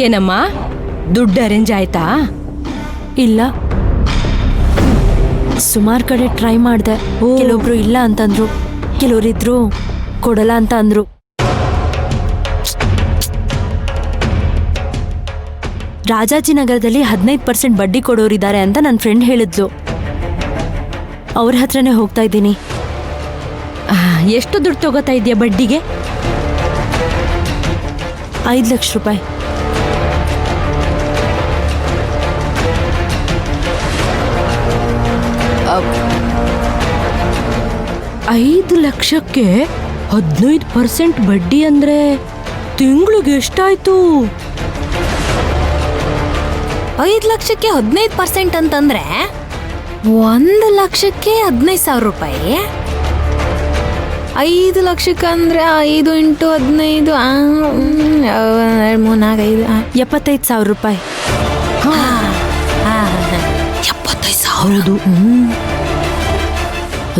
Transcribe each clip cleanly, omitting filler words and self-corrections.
ಏನಮ್ಮ ದುಡ್ಡು ಅರೇಂಜ್ ಆಯ್ತಾ? ಇಲ್ಲ, ಸುಮಾರು ಕಡೆ ಟ್ರೈ ಮಾಡಿದೆ. ಕೆಲವೊಬ್ರು ಇಲ್ಲ ಅಂತಂದ್ರು, ಕೆಲವರಿದ್ರು ಕೊಡಲ್ಲ ಅಂತ ಅಂದ್ರು. ರಾಜಾಜಿನಗರದಲ್ಲಿ 15% ಬಡ್ಡಿ ಕೊಡೋರಿದ್ದಾರೆ ಅಂತ ನನ್ನ ಫ್ರೆಂಡ್ ಹೇಳಿದ್ಲು. ಅವ್ರ ಹತ್ರನೇ ಹೋಗ್ತಾ ಇದ್ದೀನಿ. ಎಷ್ಟು ದುಡ್ಡು ತಗೋತಾ ಇದೆಯಾ ಬಡ್ಡಿಗೆ? 5 ಲಕ್ಷ ರೂಪಾಯಿ. ಐದು ಲಕ್ಷಕ್ಕೆ 15% ಬಡ್ಡಿ ಅಂದ್ರೆ ತಿಂಗಳಿಗೆ ಎಷ್ಟಾಯ್ತು? 5 ಲಕ್ಷಕ್ಕೆ 15% ಅಂತಂದ್ರೆ 1 ಲಕ್ಷಕ್ಕೆ 15,000 ರೂಪಾಯಿ. 5 ಲಕ್ಷಕ್ಕಂದ್ರೆ 5 × 15 3, 4, 5 75,000 ರೂಪಾಯಿ. 75,000.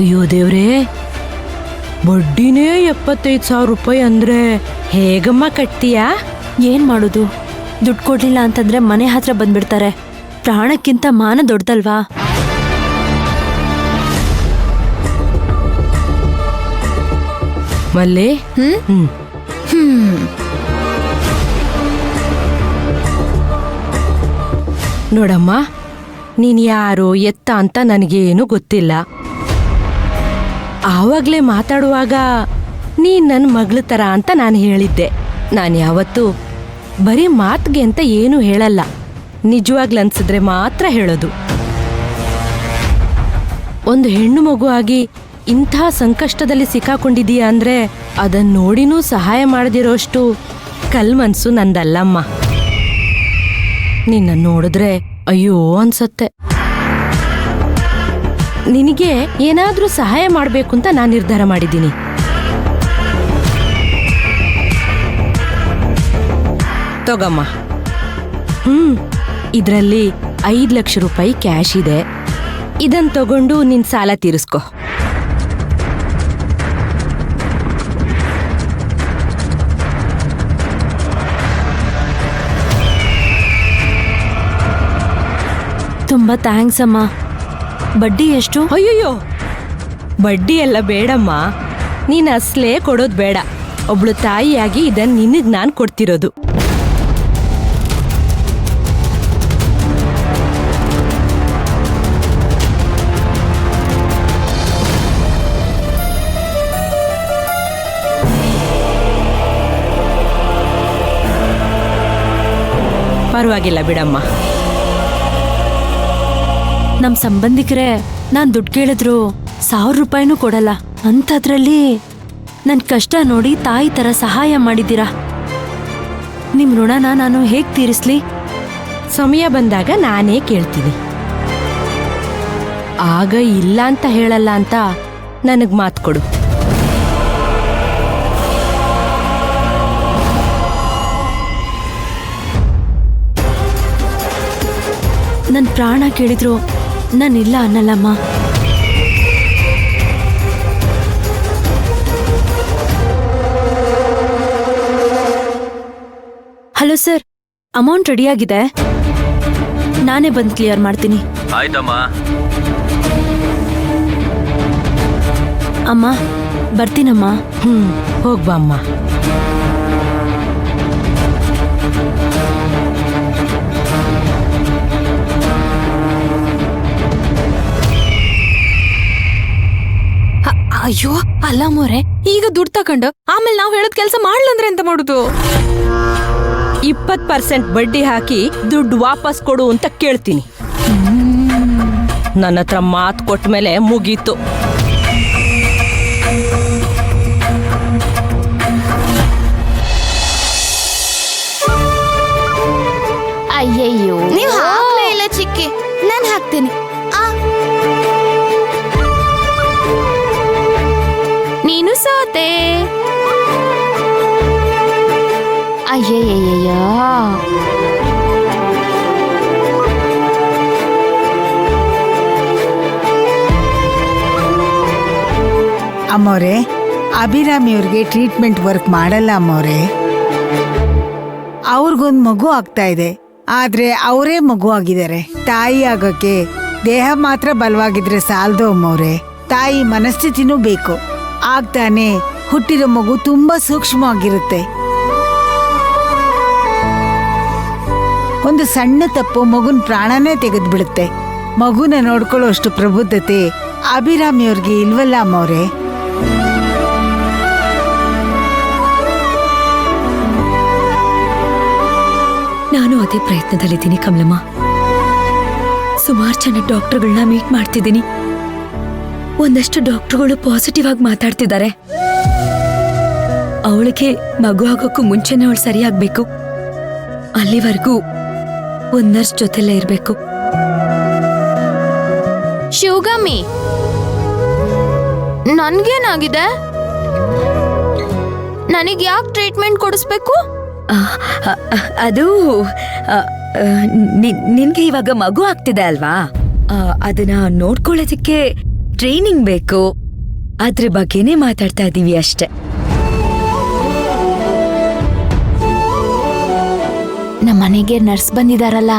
ಅಯ್ಯೋ ದೇವ್ರೇ, ಬಡ್ಡಿನೇ 75,000 ರೂಪಾಯಿ ಅಂದ್ರೆ ಹೇಗಮ್ಮ ಕಟ್ತೀಯಾ? ಏನ್ ಮಾಡೋದು? ದುಡ್ಡು ಕೊಡ್ಲಿಲ್ಲ ಅಂತಂದ್ರೆ ಮನೆ ಹತ್ರ ಬಂದ್ಬಿಡ್ತಾರೆ. ಪ್ರಾಣಕ್ಕಿಂತ ಮಾನ ದೊಡ್ಡದಲ್ವಾ? ಮಲ್ಲಿ, ನೋಡಮ್ಮ, ನೀನ್ ಯಾರು ಎತ್ತ ಅಂತ ನನಗೇನು ಗೊತ್ತಿಲ್ಲ. ಆವಾಗ್ಲೇ ಮಾತಾಡುವಾಗ ನೀನ್ ನನ್ನ ಮಗಳ ತರ ಅಂತ ನಾನು ಹೇಳಿದ್ದೆ. ನಾನು ಯಾವತ್ತೂ ಬರೀ ಮಾತಿಗೆ ಅಂತ ಏನೂ ಹೇಳಲ್ಲ, ನಿಜವಾಗ್ಲನ್ಸಿದ್ರೆ ಮಾತ್ರ ಹೇಳೋದು. ಒಂದು ಹೆಣ್ಣು ಮಗು ಆಗಿ ಇಂಥ ಸಂಕಷ್ಟದಲ್ಲಿ ಸಿಕ್ಕಾಕೊಂಡಿದೀಯ ಅಂದ್ರೆ ಅದನ್ನ ನೋಡಿನೂ ಸಹಾಯ ಮಾಡದಿರೋಷ್ಟು ಕಲ್ಮನ್ಸು ನಂದಲ್ಲಮ್ಮ. ನಿನ್ನ ನೋಡಿದ್ರೆ ಅಯ್ಯೋ ಅನ್ಸತ್ತೆ. ನಿನಗೆ ಏನಾದ್ರೂ ಸಹಾಯ ಮಾಡ್ಬೇಕು ಅಂತ ನಾನು ನಿರ್ಧಾರ ಮಾಡಿದ್ದೀನಿ. ತಗಮ್ಮ. ಇದರಲ್ಲಿ 5 ಲಕ್ಷ ರೂಪಾಯಿ ಕ್ಯಾಶ್ ಇದೆ. ಇದನ್ ತಗೊಂಡು ನಿನ್ ಸಾಲ ತೀರಿಸ್ಕೊ. ತುಂಬಾ ಥ್ಯಾಂಕ್ಸ್ ಅಮ್ಮ. ಬಡ್ಡಿ ಎಷ್ಟು? ಅಯ್ಯಯ್ಯೋ, ಬಡ್ಡಿ ಎಲ್ಲ ಬೇಡಮ್ಮ. ನೀನ್ ಅಸ್ಲೇ ಕೊಡೋದು ಬೇಡ. ಒಬ್ಳು ತಾಯಿಯಾಗಿ ಇದನ್ನ ನಿನಗ್ ನಾನು ಕೊಡ್ತಿರೋದು. ಪರವಾಗಿಲ್ಲ ಬಿಡಮ್ಮ. ನಮ್ ಸಂಬಂಧಿಕರೇ ನಾನ್ ದುಡ್ಡು ಕೇಳಿದ್ರು 1,000 ರೂಪಾಯಿನೂ ಕೊಡಲ್ಲ. ಅಂಥದ್ರಲ್ಲಿ ನನ್ ಕಷ್ಟ ನೋಡಿ ತಾಯಿ ತರ ಸಹಾಯ ಮಾಡಿದ್ದೀರಾ. ನಿಮ್ ಋಣನ ನಾನು ಹೇಗ್ ತೀರಿಸ್ಲಿ? ಸಮಯ ಬಂದಾಗ ನಾನೇ ಕೇಳ್ತೀನಿ. ಆಗ ಇಲ್ಲ ಅಂತ ಹೇಳಲ್ಲ ಅಂತ ನನಗ್ ಮಾತು ಕೊಡು. ನನ್ ಪ್ರಾಣ ಕೇಳಿದ್ರು ನಾನಿಲ್ಲ ಅನ್ನಲ್ಲಮ್ಮ. ಹಲೋ ಸರ್, ಅಮೌಂಟ್ ರೆಡಿಯಾಗಿದೆ. ನಾನೇ ಬಂದು ಕ್ಲಿಯರ್ ಮಾಡ್ತೀನಿ. ಆಯ್ತಮ್ಮ. ಅಮ್ಮ ಬರ್ತೀನಮ್ಮ. ಹೋಗ್ಬಾ ಅಮ್ಮ. ಅಯ್ಯೋ ಅಲ್ಲ ಮೋರೆ, ಈಗ ದುಡ್ಡು ತಕೊಂಡು ಆಮೇಲೆ ನಾವು ಹೇಳೋದ್ ಕೆಲಸ ಮಾಡ್ಲಂದ್ರೆ ಎಂತ ಮಾಡುದು? 20% ಬಡ್ಡಿ ಹಾಕಿ ದುಡ್ಡು ವಾಪಸ್ ಕೊಡು ಅಂತ ಕೇಳ್ತೀನಿ. ನನ್ನ ಹತ್ರ ಮಾತು ಕೊಟ್ಟ ಮೇಲೆ ಮುಗೀತು. ಅಯ್ಯಯ್ಯೋ, ನೀವು ಹಾಕ್ಲೇ ಇಲ್ಲ ಚಿಕ್ಕಿ, ನಾನು ಹಾಕ್ತೀನಿ. ನೀನು ಸೋತೆ. ಅಯ್ಯಯ್ಯಯ್ಯ, ಅಮ್ಮೋರೆ, ಅಭಿರಾಮಿ ಅವ್ರಿಗೆ ಟ್ರೀಟ್ಮೆಂಟ್ ವರ್ಕ್ ಮಾಡಲ್ಲ ಅಮ್ಮೋರೆ. ಅವ್ರಿಗೊಂದ್ ಮಗು ಆಗ್ತಾ ಇದೆ. ಆದ್ರೆ ಅವರೇ ಮಗು ಆಗಿದ್ದಾರೆ. ತಾಯಿ ಆಗೋಕೆ ದೇಹ ಮಾತ್ರ ಬಲವಾಗಿದ್ರೆ ಸಾಲದು ಅಮ್ಮವ್ರೆ, ತಾಯಿ ಮನಸ್ಥಿತಿನೂ ಬೇಕು. ಆಗ್ತಾನೆ ಹುಟ್ಟಿರೋ ಮಗು ತುಂಬಾ ಸೂಕ್ಷ್ಮವಾಗಿರುತ್ತೆ. ಒಂದು ಸಣ್ಣ ತಪ್ಪು ಮಗುನ್ ಪ್ರಾಣನೇ ತೆಗೆದ್ಬಿಡುತ್ತೆ. ಮಗುನ ನೋಡ್ಕೊಳ್ಳೋ ಅಷ್ಟು ಪ್ರಬುದ್ಧತೆ ಅಭಿರಾಮಿಯವ್ರಿಗೆ ಇಲ್ವಲ್ಲ ಅಮ್ಮವ್ರೆ. ನಾನು ಅದೇ ಪ್ರಯತ್ನದಲ್ಲಿದ್ದೀನಿ ಕಮಲಮ್ಮ. ಸುಮಾರು ಜನ ಡಾಕ್ಟರ್ಗಳನ್ನ ಮೀಟ್ ಮಾಡ್ತಿದ್ದೀನಿ. ಒಂದಷ್ಟು ಡಾಕ್ಟರ್ಗಳು ಪಾಸಿಟಿವ್ ಆಗಿ ಮಾತಾಡ್ತಿದ್ದಾರೆ. ಅವಳಿಗೆ ಮಗು ಆಗೋಕ್ಕೂ ಮುಂಚೆನೆ ಅವಳು ಸರಿಯಾಗ್ಬೇಕು. ಅಲ್ಲಿವರೆಗೂ ಒಂದ್ ನರ್ಸ್ ಜೊತೆಲೇ ಇರ್ಬೇಕು. ಶಿವಗಾಮಿ, ನನ್ಗೇನಾಗಿದೆ? ನನಗ್ ಯಾಕೆ ಟ್ರೀಟ್ಮೆಂಟ್ ಕೊಡಿಸ್ಬೇಕು? ಅದು ನಿನ್ಗೆ ಇವಾಗ ಮಗು ಆಗ್ತಿದೆ ಅಲ್ವಾ, ಅದನ್ನ ನೋಡ್ಕೊಳ್ಳೋದಕ್ಕೆ ಟ್ರೈನಿಂಗ್ ಬೇಕು. ಅದ್ರ ಬಗ್ಗೆನೇ ಮಾತಾಡ್ತಾ ಇದೀವಿ ಅಷ್ಟೆ. ನಮ್ಮ ಮನೆಗೆ ನರ್ಸ್ ಬಂದಿದಾರಲ್ಲ,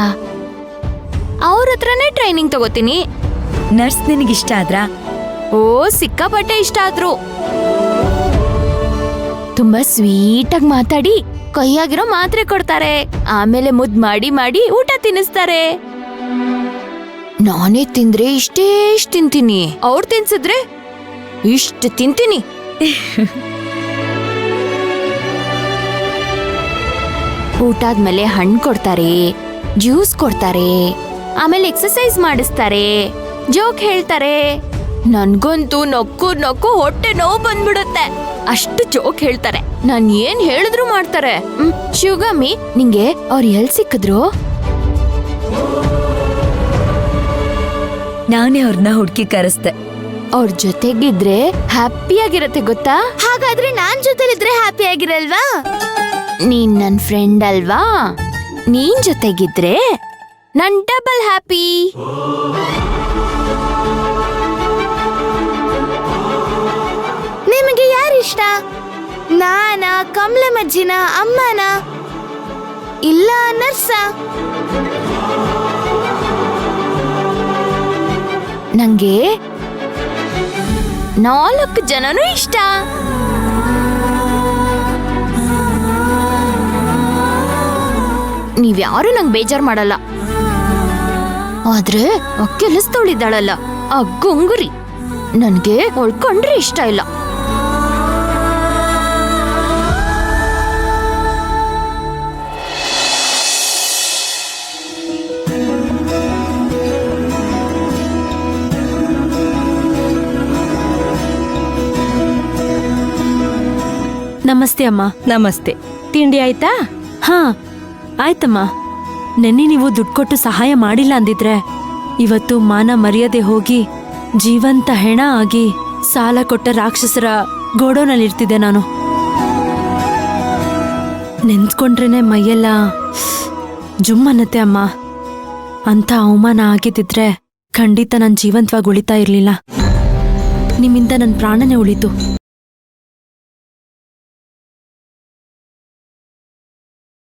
ಅವ್ರ ಹತ್ರನೇ ಟ್ರೈನಿಂಗ್ ತಗೋತೀನಿ. ನರ್ಸ್ ನಿನಗಿಷ್ಟ ಆದ್ರಾ? ಓ, ಸಿಕ್ಕಾಪಟ್ಟೆ ಇಷ್ಟ ಆದ್ರು. ತುಂಬಾ ಸ್ವೀಟ್ ಆಗಿ ಮಾತಾಡಿ ಕೈಯಾಗಿರೋ ಮಾತ್ರೆ ಕೊಡ್ತಾರೆ. ಆಮೇಲೆ ಮುದ್ ಮಾಡಿ ಮಾಡಿ ಊಟ ತಿನ್ನಿಸ್ತಾರೆ. ನಾನೇ ತಿಂದ್ರೆ ಇಷ್ಟೇ ತಿಂತೀನಿ, ಅವ್ರು ತಿನ್ಸಿದ್ರೆ ಇಷ್ಟು ತಿಂತೀನಿ. ಊಟ ಆದ್ಮೇಲೆ ಹಣ್ಣು ಕೊಡ್ತಾರೆ, ಜ್ಯೂಸ್ ಕೊಡ್ತಾರೆ, ಆಮೇಲೆ ಎಕ್ಸರ್ಸೈಸ್ ಮಾಡಿಸ್ತಾರೆ, ಜೋಕ್ ಹೇಳ್ತಾರೆ. ನನ್ಗಂತೂ ನಕ್ಕು ನಕ್ಕು ಹೊಟ್ಟೆ ನೋವು ಬಂದ್ಬಿಡುತ್ತೆ. ಅಷ್ಟು ಜೋಕ್ ಹೇಳ್ತಾರೆ. ನಾನ್ ಏನ್ ಹೇಳಿದ್ರು ಮಾಡ್ತಾರೆ. ಶಿವಗಾಮಿ, ನಿಂಗೆ ಅವ್ರು ಎಲ್ ಸಿಕ್ಕಿದ್ರು? ನಾನೇ ಅವ್ರನ್ನ ಹುಡುಕಿ ಕರೆಸ್ದೆ. ಅವ್ರ ಜೊತೆಗಿದ್ರೆ ಹ್ಯಾಪಿಯಾಗಿರತ್ತೆ ಗೊತ್ತಾ? ಹಾಗಾದ್ರೆ ನಾನ್ ಜೊತೆಲಿದ್ರೆ ಹ್ಯಾಪಿ ಆಗಿರಲ್ವಾ? ನೀನ್ ನನ್ ಫ್ರೆಂಡ್ ಅಲ್ವಾ? ನೀನ್ ಜೊತೆಗಿದ್ರೆ ನನ್ ಡಬಲ್ ಹ್ಯಾಪಿ. ನಿಮಗೆ ಯಾರಿಷ್ಟ? ನಾನಾ, ಕಮಲಮ್ಮಜ್ಜಿನ, ಅಮ್ಮನ, ಇಲ್ಲ ನರ್ಸ? ನಂಗೆ 4 ಜನನೂ ಇಷ್ಟ. ನೀವ್ಯಾರು ನಂಗೆ ಬೇಜಾರು ಮಾಡಲ್ಲ. ಆದ್ರೆ ಆ ಕೆಲಸದವಳಿದ್ದಾಳಲ್ಲ, ಆ ಗುಂಗುರಿ, ನನ್ಗೆ ಹೊಳ್ಕೊಂಡ್ರೆ ಇಷ್ಟ ಇಲ್ಲ. ನಮಸ್ತೆ ಅಮ್ಮ. ನಮಸ್ತೆ. ತಿಂಡಿ ಆಯ್ತಾ? ಹಾ ಆಯ್ತಮ್ಮ. ನೆನ್ನೆ ನೀವು ದುಡ್ಡು ಕೊಟ್ಟು ಸಹಾಯ ಮಾಡಿಲ್ಲ ಅಂದಿದ್ರೆ ಇವತ್ತು ಮಾನ ಮರ್ಯಾದೆ ಹೋಗಿ ಜೀವಂತ ಹೆಣ ಆಗಿ ಸಾಲ ಕೊಟ್ಟ ರಾಕ್ಷಸರ ಗೋಡೋನಲ್ಲಿರ್ತಿದ್ದೆ ನಾನು. ನೆನ್ಸ್ಕೊಂಡ್ರೇನೆ ಮೈಯೆಲ್ಲ ಜುಮ್ ಅನ್ನತ್ತೆ ಅಮ್ಮ. ಅಂತ ಅವಮಾನ ಆಗಿದ್ದಿದ್ರೆ ಖಂಡಿತ ನಾನು ಜೀವಂತವಾಗಿ ಉಳಿತಾ ಇರ್ಲಿಲ್ಲ. ನಿಮ್ಮಿಂದ ನನ್ನ ಪ್ರಾಣನೇ ಉಳಿತು.